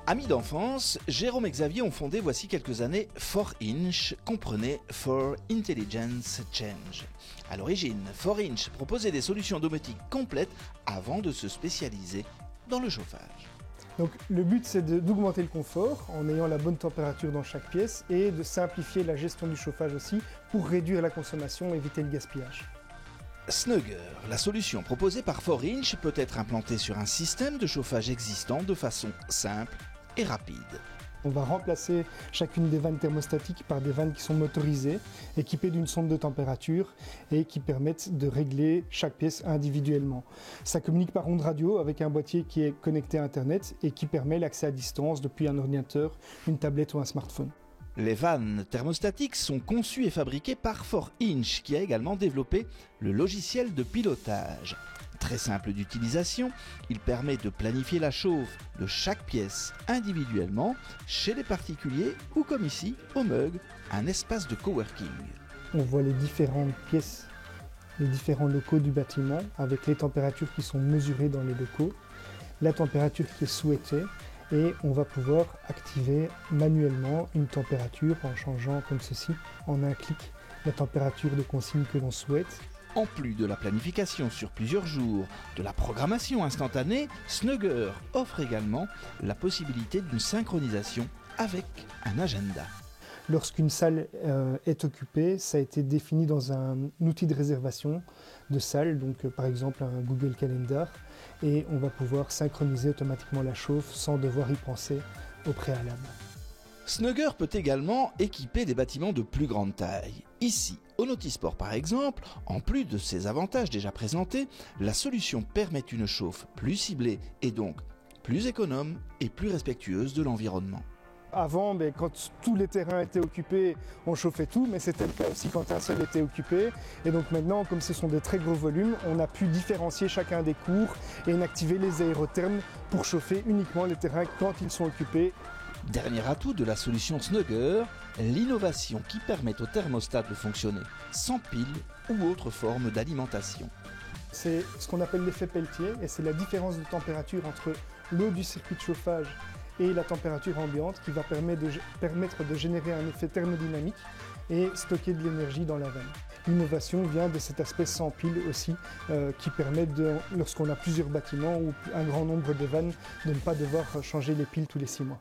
Amis d'enfance, Jérôme et Xavier ont fondé voici quelques années 4Inch, comprenez For Intelligence Change. À l'origine, 4Inch proposait des solutions domotiques complètes avant de se spécialiser dans le chauffage. Donc le but c'est d'augmenter le confort en ayant la bonne température dans chaque pièce et de simplifier la gestion du chauffage aussi pour réduire la consommation et éviter le gaspillage. Snugger, la solution proposée par 4Inch peut être implantée sur un système de chauffage existant de façon simple et rapide. On va remplacer chacune des vannes thermostatiques par des vannes qui sont motorisées, équipées d'une sonde de température et qui permettent de régler chaque pièce individuellement. Ça communique par onde radio avec un boîtier qui est connecté à Internet et qui permet l'accès à distance depuis un ordinateur, une tablette ou un smartphone. Les vannes thermostatiques sont conçues et fabriquées par 4Inch qui a également développé le logiciel de pilotage. Très simple d'utilisation, il permet de planifier la chauffe de chaque pièce individuellement chez les particuliers ou comme ici au Mug, un espace de coworking. On voit les différentes pièces, les différents locaux du bâtiment avec les températures qui sont mesurées dans les locaux, la température qui est souhaitée et on va pouvoir activer manuellement une température en changeant comme ceci en un clic la température de consigne que l'on souhaite. En plus de la planification sur plusieurs jours, de la programmation instantanée, Snugger offre également la possibilité d'une synchronisation avec un agenda. Lorsqu'une salle est occupée, ça a été défini dans un outil de réservation de salle, donc par exemple un Google Calendar, et on va pouvoir synchroniser automatiquement la chauffe sans devoir y penser au préalable. Snugger peut également équiper des bâtiments de plus grande taille. Ici, au Notisport par exemple, en plus de ces avantages déjà présentés, la solution permet une chauffe plus ciblée et donc plus économe et plus respectueuse de l'environnement. Avant, quand tous les terrains étaient occupés, on chauffait tout, mais c'était le cas aussi quand un seul était occupé. Et donc maintenant, comme ce sont des très gros volumes, on a pu différencier chacun des cours et inactiver les aérothermes pour chauffer uniquement les terrains quand ils sont occupés. Dernier atout de la solution Snugger, l'innovation qui permet au thermostat de fonctionner sans pile ou autre forme d'alimentation. C'est ce qu'on appelle l'effet Peltier et c'est la différence de température entre l'eau du circuit de chauffage et la température ambiante qui va permettre de générer un effet thermodynamique et stocker de l'énergie dans la vanne. L'innovation vient de cet aspect sans pile aussi qui permet, lorsqu'on a plusieurs bâtiments ou un grand nombre de vannes, de ne pas devoir changer les piles tous les 6 mois.